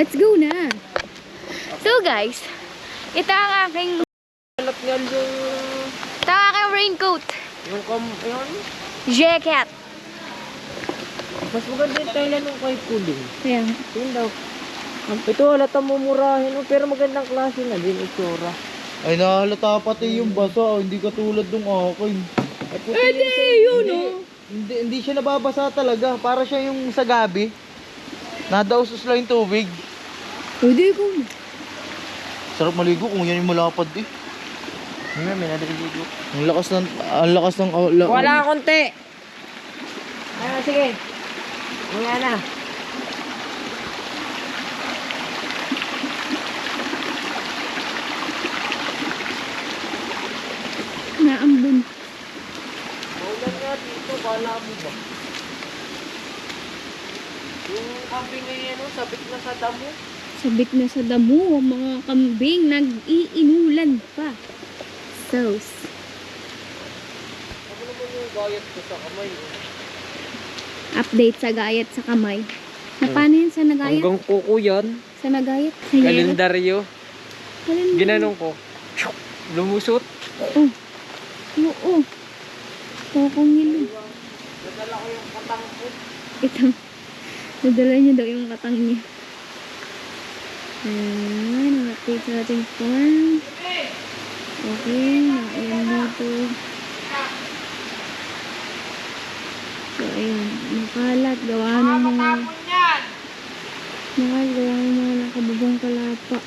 Let's go na. So guys, ito ang aking raincoat. Yung Jacket. mas maganda yung Thailand nung kay Puling. Ayan. Yun daw. Ito halata mumurahin, pero magandang klase na din itsura. Ay, nahalata pati yung basa. Hindi katulad nung akin. Yun o. Hindi siya nababasa talaga. Para siya yung sa gabi. Nadausos lang yung tubig. Pwede ko. Sarap maligo kung yan yung malapad eh. May nadaligo. Ang lakas ng Wala konti. Sige. Mamaya na. Naambun. Maulan nga dito, bala mo ba? Yung kambing ngayon, sabik na sa damo. Sabik na sa damo. Mga kambing nag-iinulan pa. Sauce. Ako naman yung gayat ko sa kamay. Update sa gayat sa kamay. Na paano yun sa nagayat? Hanggang kuko yan. Sa nagayat? Sa yero? Kalendaryo. Kalendaryo. Ginanong ko. Lumusot. Oo. Oo. Kokong yun. Nadala ko yung katang ko. Ito. Nadala niya daw yung katang niya. Ayan. Ang-update sa ating farm. Okay. Ayan dito. So, ayan. Makalat. Gawa ng mga... Gawa ng mga nakabubong kalapa.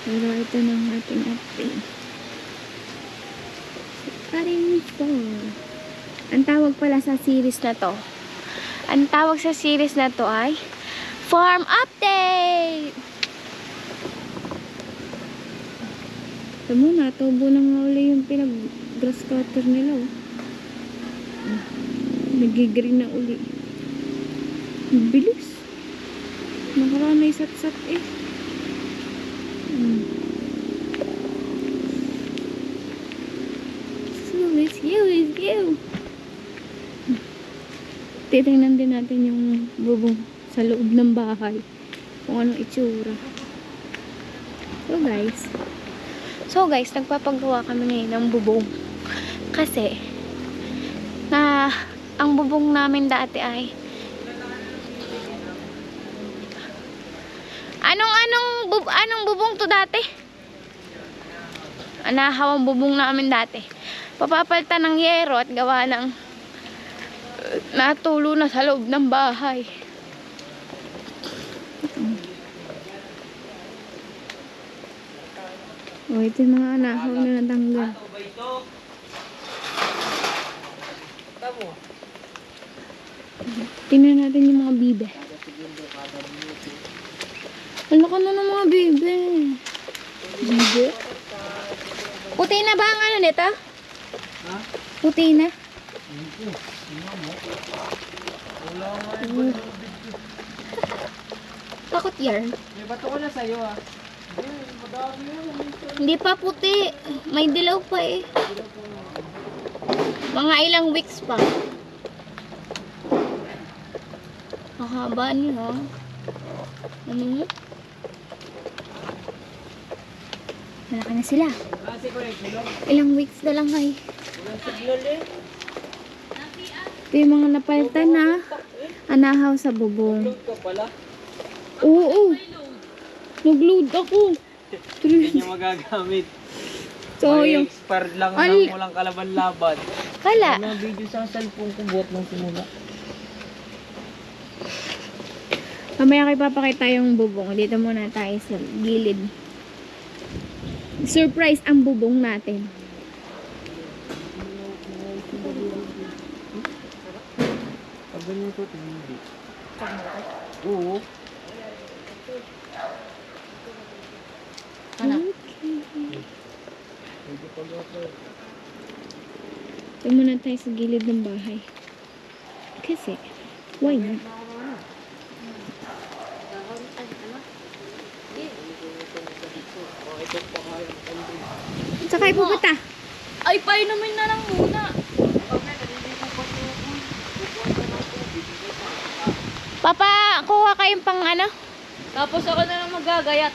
Pero ito na ang ating update. Karin ito. Ang tawag pala sa series na to. Ang tawag sa series na to ay Farm Update! Ito mo, natubo na nga uli yung pinag-grass cutter nila. Oh. Nagigreen na uli. Bilis. Nakaraan na isat-sat eh. So, let's go. Titingnan din natin yung bubong sa loob ng bahay. Kung anong itsura. So guys, nagpapagawa kami ngayon ng bubong. Kasi, ang bubong namin dati ay anong bubong to dati? Anahawang bubong namin dati. Papapalitan ng yero at gawa ng natulo na sa loob ng bahay. Ito yung mga anahaw na natanggal. Tingnan natin yung mga bibe. Ang laki na ng mga bibe. Bibe? Puti na ba ang ano nito? Ha? Puti na? Takot yarn. May bato ko na sa'yo ah. Hindi pa puti. May dilaw pa eh. Mga ilang weeks pa. Mahaba niyo. Ano? Malaki na sila. Ilang weeks na lang ay. Ito yung mga napalitan na anahaw sa bubong. Oo. Nag-load ako. Hindi niya magagamit. So, may yung... expired lang ng walang kalaban-laban. Kala. Mga video sa cellphone ko buhat ng simula. Mamaya kayo papakita yung bubong. Dito muna tayo sa gilid. Surprise ang bubong natin. Pag ganyan ko, hindi. Oo. Okay. Ito muna tayo sa gilid ng bahay. Kasi, why not? Saka ipupunta. Ay, painumin na lang muna. Papa, kuha kayong pang ano? Tapos ako na lang magagayat.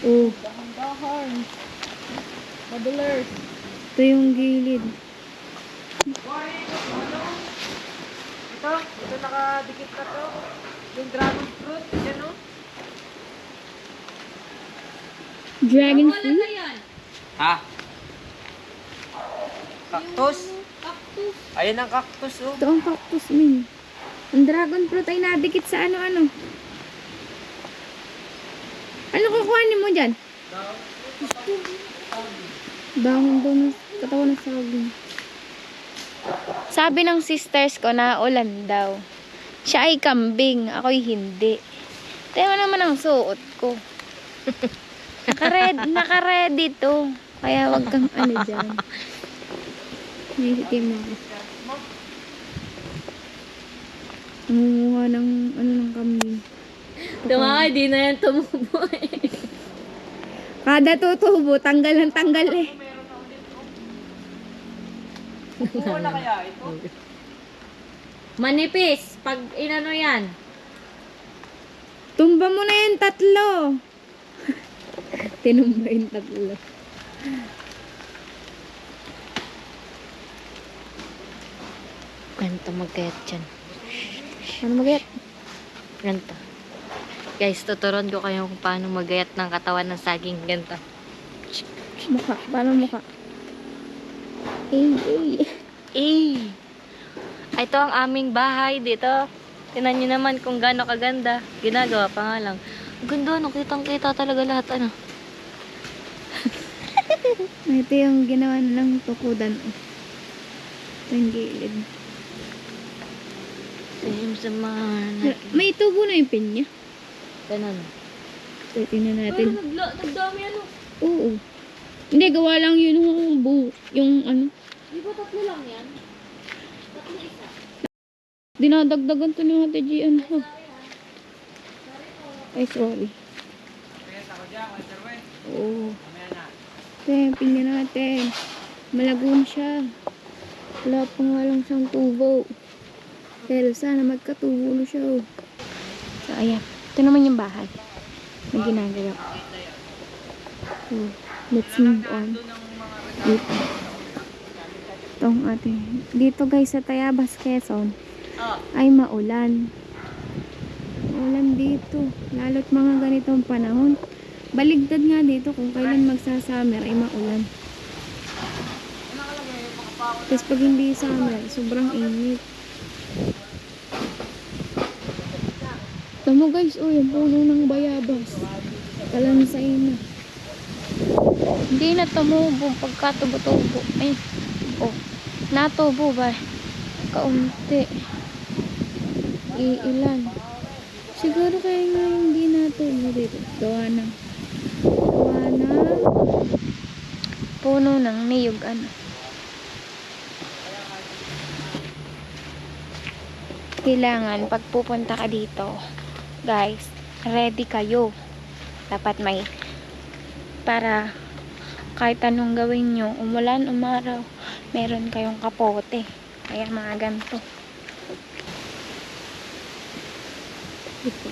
Oh, Dahan-dahan. Madulers. ito yung gilid. Ito nakadikit na to. Yung dragon fruit, yan o. Dragon Wala fruit? na yan. Ha? Cactus? Cactus. Ayan ang cactus oh. Ito ang cactus, min. Ang dragon fruit ay nadikit sa ano-ano. Ano kukuhanin mo dyan? Dahon daw ng katawan ng saging. Sabi ng sisters ko na ulan daw. Siya ay kambing, ako'y hindi. Tema naman ang suot ko. Naka-ready to. Kaya wag kang ano dyan. Naisitim ako. Nangunguha ng ano ng kambing. Dumay, di na yan tumubo eh. Kada tutubo, tanggal ng tanggal eh. Wala kaya ito? Manipis. Pag inano yan. Tumba mo na yung 3. Tinumba yung 3. Ganito magkayat dyan. Ano magayat? Ganito. Guys, tuturuan ko kayo kung paano magayat ng katawan ng saging. Ganito. Mukha. Paano mukha? Eh. Eh! Ito ang aming bahay dito. Tingnan nyo naman kung gaano kaganda. Ginagawa pa nga lang. Ang ganda, no? Kitang-kita talaga lahat, ano. Ito yung ginawa ng tukudan. Ito yung gilid. Same sa mga... May tubo na yung pinya. Ganun. So, tingnan natin. Nagdami ano? Oo. Hindi, gawa lang yun yung ano. Di ba 3 lang yan? 3 isa. Dinadagdagan to ni Ate Gian. Ha? Ay, sorry. Oo. Ito, pinya natin. Malago na siya. Wala pa nga lang siyang tubo. Pero sana magkatubo na siya. Oh. So, ayan. Ito naman yung bahay na ginagawa. So, let's move on. Dito. Itong ating... Dito guys sa Tayabas, Quezon ay maulan. Maulan dito. Lalo't mga ganitong panahon. Baligtad nga dito kung kailan magsa-summer ay maulan. Tapos pag hindi summer, sobrang init. Tamo guys, oh, yung puno ng bayabas. Kalansay na. Hindi na tumubo pagkatubo-tubo. Ay, oh, natubo ba? Kaunti. Iilan. Siguro kaya nga hindi natubo dito. Gawa ng puno ng niyog, ano. Kailangan pag pupunta ka dito, guys, ready kayo. Dapat may para kahit anong gawin nyo, umulan, umaraw, meron kayong kapote. Kaya mga ganito. Ito.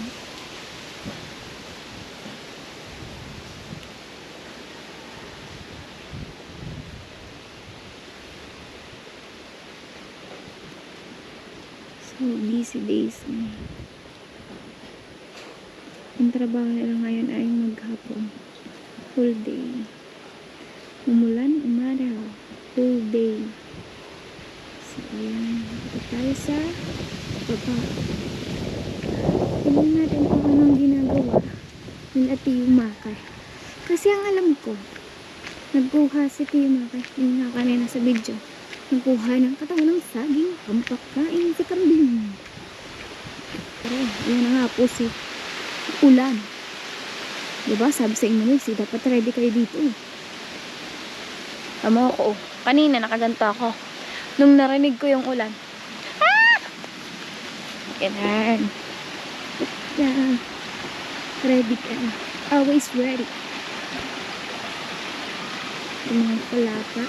So, busy days. Ang trabaho nila ngayon ay maghapon. Full day. Umulan, umaraw. Full day. So, ayan. Ito tayo sa baba. Tingnan natin kung anong ginagawa ng Ate Yumakay. Kasi ang alam ko, nagkuha si Ate Yumakay. Yung nga kanina sa video. Nagkuha ng katawan ng saging pampakain sa kambing. Pero, yun na nga po si ulan. Diba? Sabi sa inyo, dapat ready kayo dito. Tama ako. Kanina nakaganto ako. Nung narinig ko yung ulan. Ah! Ganyan. Yeah. Ready ka. Always ready. Yung mga palata.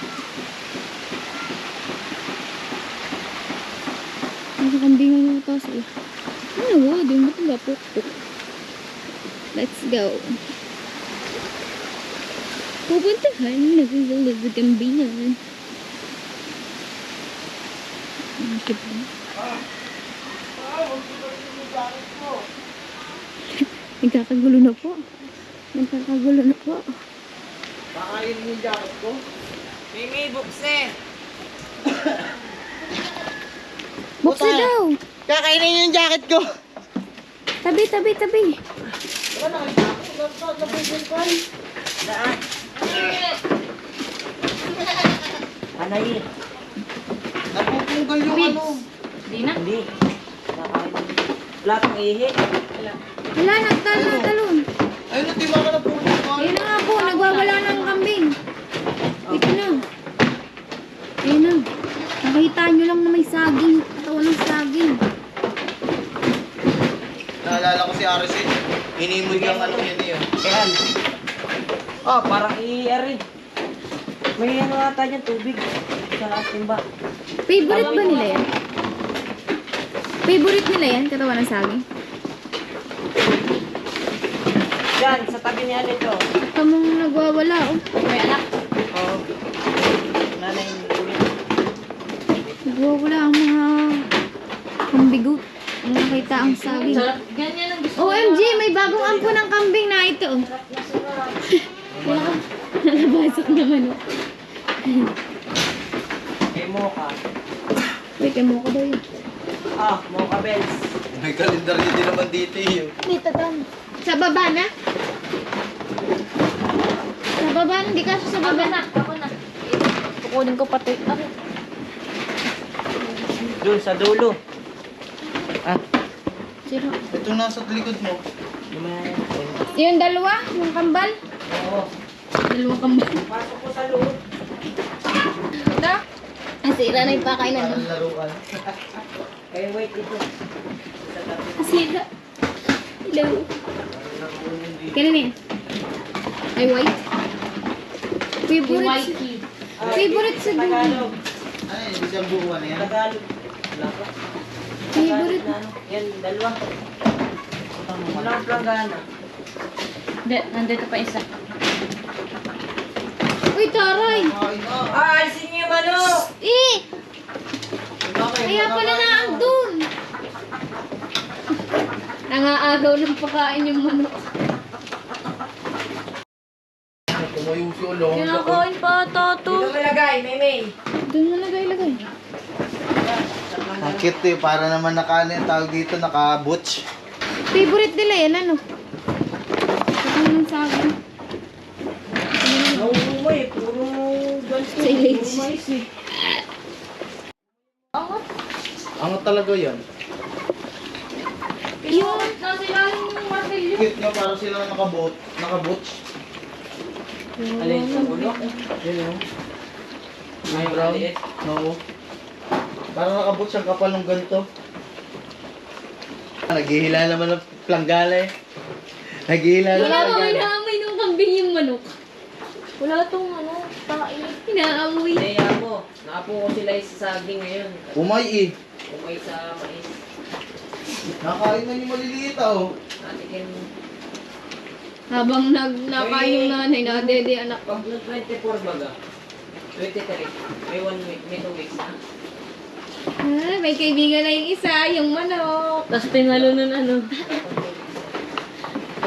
Nasa kambingan yung taas eh. Ano, di mo ito lapok. Let's go. Pupuntahan na sa kambingan. Bakit ba? Nagkakagulo na po. Kakain mo yung jacket ko? Mimi, bukse! Bukse Puta. daw. Kakainin niyo yung jacket ko! Tabi. Anayin. Napupunggal yung Bids. ano. Di na. Hindi. Nakain. Platong ihi. Wala, nagtalon. Ayun na, di ba ka napupunggal? Ayun na nga po, nagwawala ng kambing. Ito na. Ayun na. Nakita nyo lang na may saging. Katawan ng saging. Naalala ko si Aris eh. Inimod yung ano yun eh. Yan. Oh, parang ihi May ano ata dyan, tubig. Sa timba. Favorite ba nila yan? Favorite nila yan, katawan ng saging? Yan, sa tabi niya nito. Kamong nagwawala, oh. May anak. Oh. Nanay ulit. Nagwawala ang mga kambigot. Ang nakita ang saging. Sarap. Ganyan ang gusto ko. OMG, may bagong ampo ng kambing na ito. Nalabasok naman, oh. Kay Mocha. Wait, kay Mocha daw yun. Ah, Mocha Bells. May kalendaryo din naman dito eh. Dito daw. Sa baba na? Sa baba na, hindi ka sa baba na. Ako na. Kukunin ko pati. Ako. Doon sa dulo. Ah, Sino? Ito nasa likod mo. Yung dalawa, yung kambal. Oo. Dalawang kambal. Pasok ko sa loob. Ito? Asira na yung pakainan. Parang laruan. Kaya wait ito. Asira. Hello. Kailan yan? Ay, white? Favorite. key. Favorite sa dulo. Tagalog. Ano yun? Isang buwan na yan? Tagalog. Wala pa. Favorite. Na ano? Yan, dalawa. Wala ang planggana. Nandito pa isa. Uy, taray. Kain na. Ah, alisin niyo yung manok! Eh! Bakit? Kaya pala naandun. Nangaagaw ng pagkain yung manok. Tumayo si Olong. Kinakain pa ata to. Dito ilagay, Maymay. Doon na lagay. Ang cute eh. Para naman tawag dito, naka-butch. Favorite nila yan, ano? Ito yung saging. Naumay, puro ganito. Silage. Puro mais eh. Angat talaga yan. Yung Nasa ilalim ng martilyo. Cute nga para sila naka-butch. Alin sa ulo? Yun yun. Ay, Brown. maliit. Oo. Parang naka-butch ang kapal ng ganito. Naghihila naman ng planggala eh. Naghihila ng planggala. inaamoy ng kambing yung manok. Wala tong ano, tae. Inaamoy. Kaya mo, naapo ko sila sa saging ngayon. Umay eh. Umay sa mais. Nakain na yung maliliit oh. Natikin. Habang nakain yung nanay, nadede anak ko. Pag nag-24 baga, 23, may 1 week, may 2 weeks na. Ah, may kaibigan na yung isa, yung manok. Tapos pinalo nun ano. 2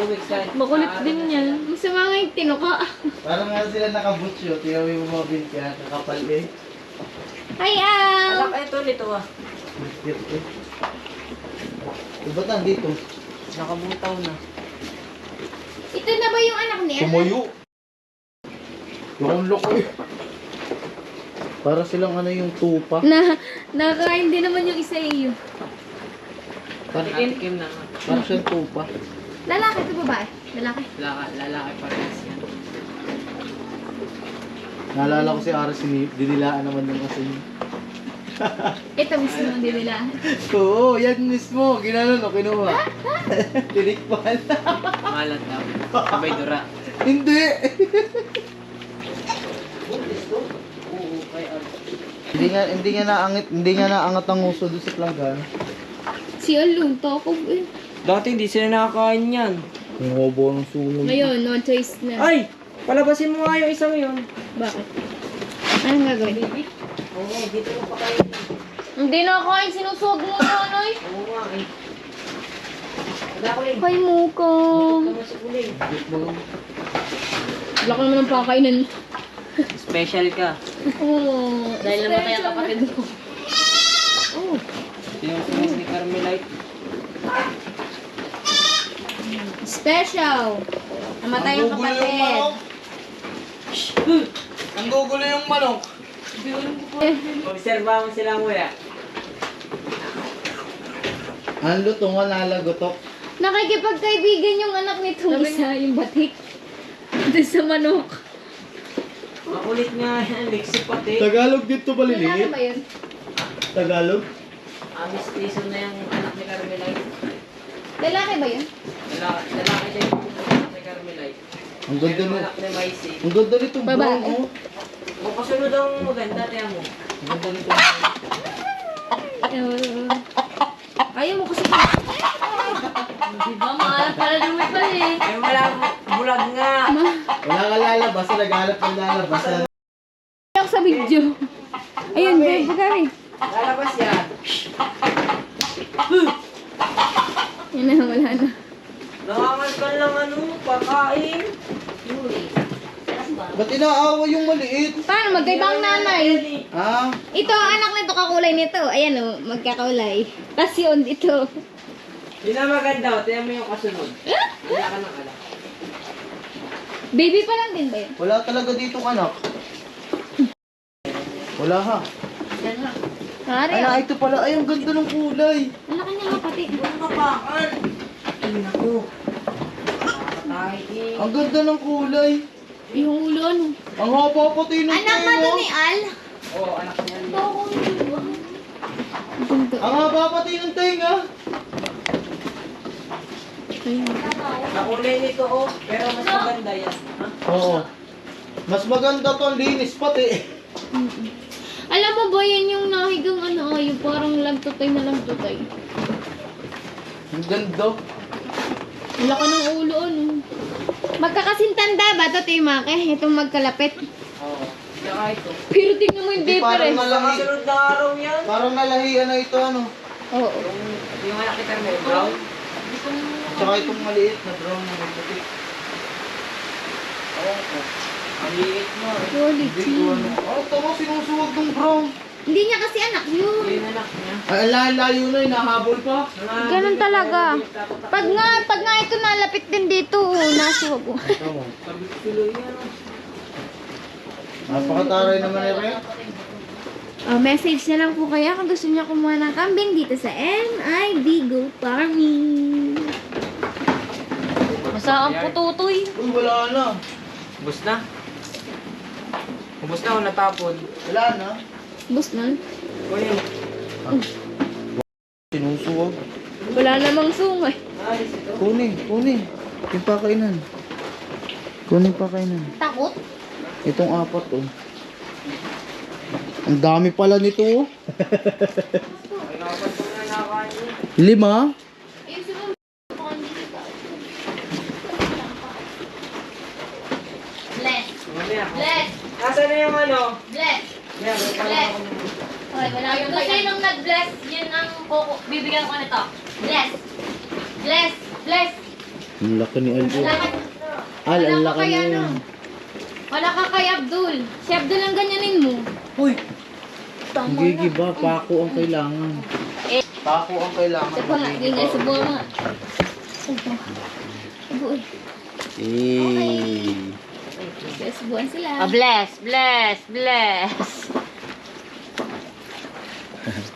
weeks kahit. Makulit din yan. Sa mga yung tinuka. Parang nga sila naka-butch yun. Tiyaw yung mga bin kaya kakapal eh. Hi, Al! Anak, ito nito ah. Cute eh. Ba't nandito? Nakabutaw na. Ito na ba yung anak niya? Tumayo. Yung loko eh. Para silang ano yung tupa. Nakakain din naman yung isa iyo. Natikim na. Para siyang tupa. Lalaki ito babae? Lalaki. Lalaki parehas yan. Naalala ko si Aris, dinilaan naman ng asin. Ito mismo ang dinila. Oo, yan mismo. Ginanon o kinuha. Tinikpan. Malat daw. Sabay dura. Hindi. Oo, kay Art. Hindi nga naangat ang uso doon sa planggana. Si Alung, takog eh. Dati hindi sila nakakain yan. Ang hobo ng sulong. Ngayon, no choice na. Ay! Palabasin mo nga yung isang yun. Bakit? Anong gagawin? Oo, dito mo pa kayo. Hindi na kain, sinusuwag mo na, Noy. Oo nga eh. Wala ko lang. Kay Mukong. Tama sa kuling. Wala ka naman ang pakainan. Special ka. Oo. Dahil namatay ang kapatid mo. Oo. Sinusunod ni Carmelite. Special. Namatay ang kapatid. Ang gugulo yung manok. Observa mo sila muna. Ang lutong nalalagotok. Nakikipagkaibigan yung anak nitong isa, yung batik. Doon sa manok. Makulit nga yan, Lexi pati. Tagalog dito Wala baliliit. ba yun? Tagalog? Amis piso na yung anak ni Carmelite. Lalaki ba yun? Lalaki din yung anak ni Carmelite. Ang ganda Yung nito. anak ni Maisy. Ang ganda nito Babae. brown, oh. Kung kasunod ang maganda, tiyan mo. Ang ganda nito. Ayaw mo kasi. Diba, maalat pala dumi pala eh. Ay wala, bulag nga. Wala ka lalabas, naghanap ng lalabas. Ayaw sa video. Ayun, babe, kami. Lalabas yan. Yan na, wala na. Nangangal ka lang ano, pakain. Ba't inaawa yung maliit? Paano? Magkaiba ang nanay. Ah, Ito, ang anak nito, kakulay nito. Ayan o, magkakaulay. Tapos yun, ito. Yun ang maganda, tiyan mo yung kasunod. Wala ka ng alam. Baby pa lang din ba yun? wala talaga dito anak. Wala ha. Pare, Ay, ito pala. Ay, ang ganda ng kulay. ang laki niya nga pati. Kapakan! Ay, naku. Nakakatahi eh. Ang ganda ng kulay. Yung ulo, ano? Ang haba pati ng Anak ba tenga. to ni Al? Oo, anak niya. Ang haba pati ng tenga. Nakulay nito oh, pero mas maganda yan. Ha? Oo. Mas maganda to, ang linis pati. Alam mo ba yan yung nahigang ano, yung parang lagtutay na lagtutay. Ang ganda. Ang laki ng ulo, ano? Magkakasintanda ba ito, Timake? Itong magkalapit. Oo. Saka ito. Pero tingnan mo yung Hindi, parang difference. nalahi. Kasunod na araw yan. Parang nalahian na ito, ano. Oo. Yung anak kita may brown. Tsaka itong maliit na brown na may puti. Oo ko. Ang liit mo. Holy Hindi ko cheese. ano. Oh, tama, sinusuwag ng brown. Hindi niya kasi anak yun. Yung anak niya. Ay, layo na, nahabol pa. Ganun talaga. Pag nga ito nalapit din dito, nasuwag ko. Tama. Tuloy yan. Napakataray naman ni Ren. Message na lang po kaya kung gusto niya kumuha ng kambing dito sa MIB Go Farming. Masa ang pututoy. Uy, wala na. Ubus na. Ubus na o natapon. Wala na. Bus na. Kuya. Sinusuwag. Wala namang sungay. Alis ito. Kunin. Yung pakainan. Kunin pakainan. Takot? Itong apat, oh. Ang dami pala nito, oh. Ay, napan ko na nakain. 5? Bless. Mamaya. Bless. Nasaan na yung ano? Bless. Yan, may pala ako. Okay, wala yung Kasi nung nag-bless, yun ang bibigyan ko nito. Bless. Bless. Bless. Ang laki ni Aldo. Wala ka. Al, ang Wala laki ka kay niya. ano. Wala ka kay Abdul. Si Abdul ang ganyanin mo. Uy, Tama na. gigiba. Pako ang kailangan. Pako ang kailangan. Ito nga, ingay sa buwan mga. Ito. Buwan. Eh. Sa buwan sila. Bless.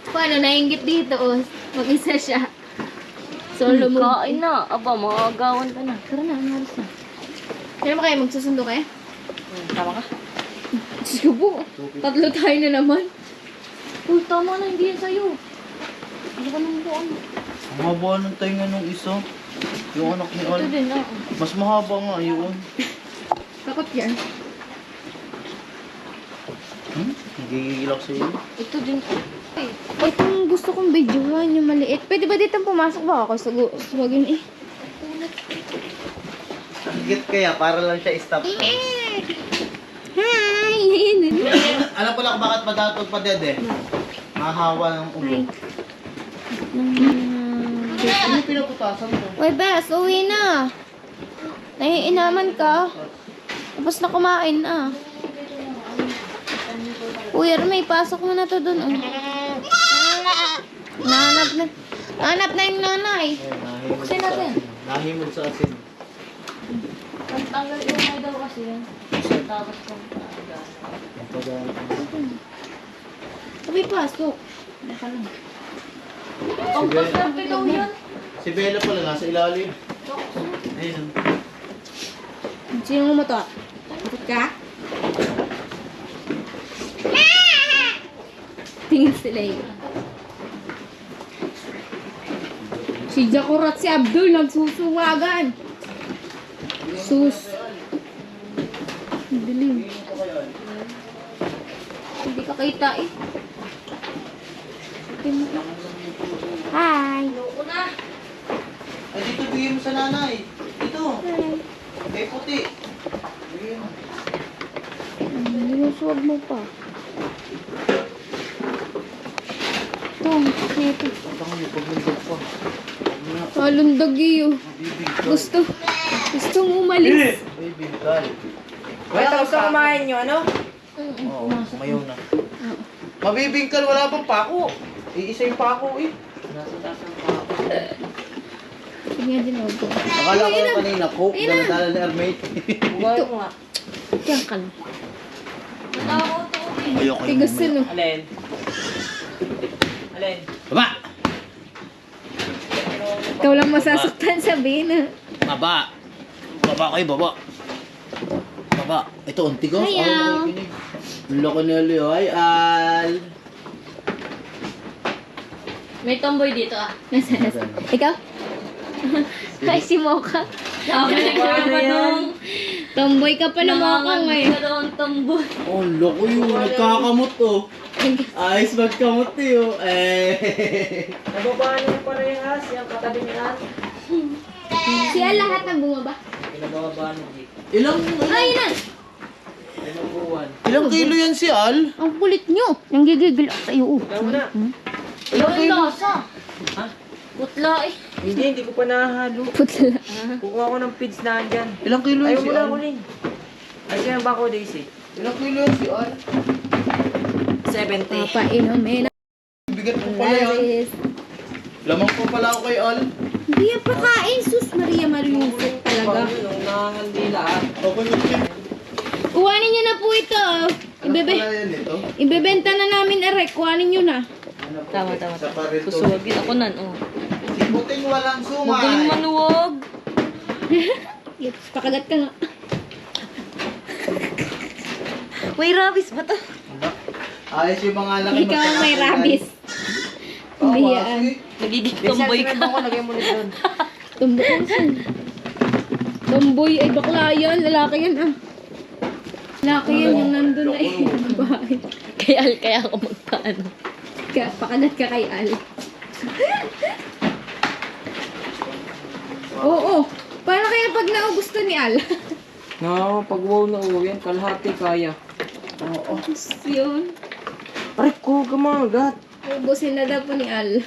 Paano, nainggit dito, oh. Mag-isa siya. Solo mo. Kain na. Aba, makagawan ka na. Tara na, umalis na. Kailan ba kayo? Magsusundo kayo? Tama ka? Diyos ko po. Tatlo tayo na naman. Uy, tama na. Hindi yan sa'yo. Ano ka nang buwan? Ang haba ng tainga nung isa. Yung anak ni Al. Ito din, ah. Mas mahaba nga yun. Takot yan. Nagigigil ako sa iyo. Ito din. Ay, Itong gusto kong videohan, yung maliit. Pwede ba dito pumasok ba ako? Suwagin eh. Ang cute kaya, para lang siya stop. Hi! Alam ko lang bakit madatog pa dede. Mahawa ng ubo. Ano pinaputasan mo? Uy, Bes, uwi na. Naiinaman ka. Tapos na kumain na. Uy, may pasok mo na to dun. Oh. Nahanap na yung nanay. Buksin natin. Nahimod sa asin. ang tanggal yung may daw kasi yan. Tapos kung Sabi, pasok. Si ang Bella, kaswerte daw yan. si Bella pala nasa ilalim. Ayun. Sino mo to? Bakit ka? Tingin sila yun. Si Jaco at si Abdul nagsusuwagan. Sus. Ang dilim. Hindi ka kita eh. Hi. Ay, dito bigyan mo sa nanay. Dito. Kay puti. Bigyan mo. Sinusuwag mo pa. Ito, ito. Ito nga yung paglundog pa. Alundag iyo. Gusto mo umalis. Baby, gal. Wala tapos na kumain nyo, ano? Oo, kumayaw na. Mabibingkal, wala pang pako. Iisa yung pako eh. Nasa taas ng pako. Tingnan din ako. Akala ko yung kanina, coke, dala-dala ni Armate. Buhay mo nga. Diyan ka lang. Ayoko yung Tigas yun oh. Alin? Alin? Baba! Ikaw lang masasaktan sabihin ah. Baba! Baba kayo, baba! Baba! Ito, unti ko. Ayaw. Loko ni Leo. Ay, Al! May tomboy dito ah. Nasaan? Ikaw? Ay, si Mocha. Tomboy ka pala Mocha ngayon. Ka daw ang tomboy. Oh, loko yun. Nagkakamot to. Ayos magkamot yun. Nababaan yung parehas, yung katabi ni Ann. Siya lahat ng bumaba. Pinababaan mo dito. Ay na! Pinubuwan. Ilang kilo yan si Al? Ang kulit nyo. Nanggigigil ako sa'yo. Oh. Ikaw na. Ilang lasa? Ha? Putla eh. Hindi ko pa nahahalo. Putla. Kukuha ko ng pids na andyan. Ilang kilo yan Ayaw si mo na Al? kunin. Ay, siya ba ako, Daisy? Ilang kilo yan si Al? 70. Papainumin. Bigat ko pala yan. Laris. Lamang ko pala ako kay Al. Hindi yan pakain. Sus Maria Mariusip talaga. Nung nangangandila. Okay, okay. Kuhanin nyo na po ito. Ano pala yan ito? Ibebenta na namin Erek. Kuhanin nyo na. Tama. Sa parito. Susuwagin ako nan. Oh. Simuting walang Huwag ka nang sumay. manuwag. Yes, pakagat ka nga. May rabies ba to? Ayos yung mga laki. Ikaw ang may rabies. Hindi yan. Nagiging Tomboy tomboy ka. ka. Ko, lagay mo na doon. Tomboy ka saan? Tomboy ay bakla yan. Lalaki yan ah. Lalaki yan yung nandun ay babae. Kaya ako magpaano. Pakagat ka kay Al. Oo. Paano kaya pag naubos to ni Al? No, pag wow na uwi yan, kalahati kaya. Oo. Yun. Aray ko, gamagat. Ubusin na daw po ni Al.